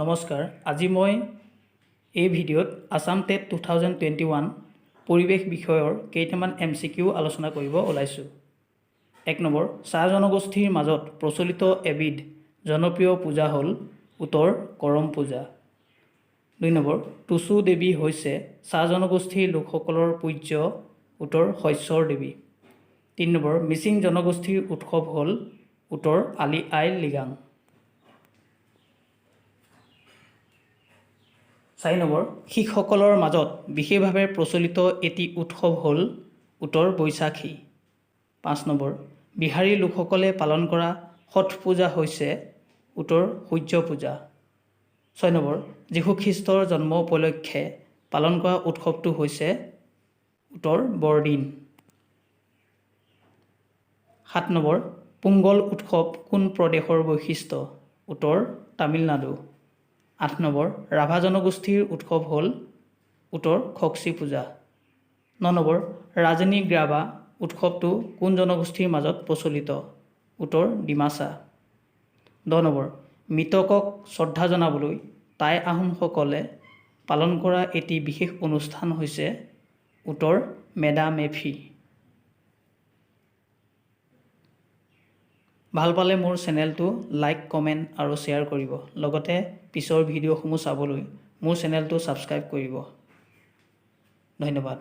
নমস্কাৰ আজি মই এই ভিডিঅ'ত আসাম টেট 2021 পৰিৱেশ বিষয়ৰ কেইটামান MCQ আলোচনা কৰিব ওলাইছোঁ। 1 নম্বৰ চাহ জনগোষ্ঠীৰ মাজত প্ৰচলিত এবিধ জনপ্ৰিয় পূজা হ'ল উত্তৰ কৰম পূজা। 2 নম্বৰ টুচু দেৱী হৈছে চাহ জনগোষ্ঠীৰ লোকসকলৰ পূজ্য উত্তৰ শস্যৰ দেৱী। 3 নম্বৰ মিচিং জনগোষ্ঠীৰ উৎসৱ হ'ল উত্তৰ আলি আই লৃগাং। 4 নম্বৰ শিখসকলৰ মাজত বিশেষভাৱে প্ৰচলিত এটি উৎসৱ হ'ল উত্তৰ বৈশাখী। 5 নম্বৰ বিহাৰী লোকসকলে পালন কৰা ষঠ পূজা হৈছে উত্তৰ সূৰ্য পূজা। 6 নম্বৰ যীশু খ্ৰীষ্টৰ জন্ম উপলক্ষে পালন কৰা উৎসৱটো হৈছে উত্তৰ বৰদিন। 7 নম্বৰ পোংগল উৎসৱ কোন প্ৰদেশৰ বৈশিষ্ট্য উত্তৰ তামিলনাডু। 8 নম্বৰ ৰাভা জনগোষ্ঠীৰ উৎসৱ হ'ল উত্তৰ খক্সী পূজা। 9 নম্বৰ ৰাজনী গ্ৰাবা উৎসৱটো কোন জনগোষ্ঠীৰ মাজত প্ৰচলিত উত্তৰ ডিমাচা। 10 নম্বৰ মৃতকক শ্ৰদ্ধা জনাবলৈ টাই আহোমসকলে পালন কৰা এটি বিশেষ অনুষ্ঠান হৈছে উত্তৰ মেডা মেফি। ভাল পালে মোৰ চেনেলটো লাইক কমেণ্ট আৰু শ্বেয়াৰ কৰিব, লগতে পিছৰ ভিডিঅ'সমূহ চাবলৈ মোৰ চেনেলটো ছাবস্ক্ৰাইব কৰিব। ধন্যবাদ।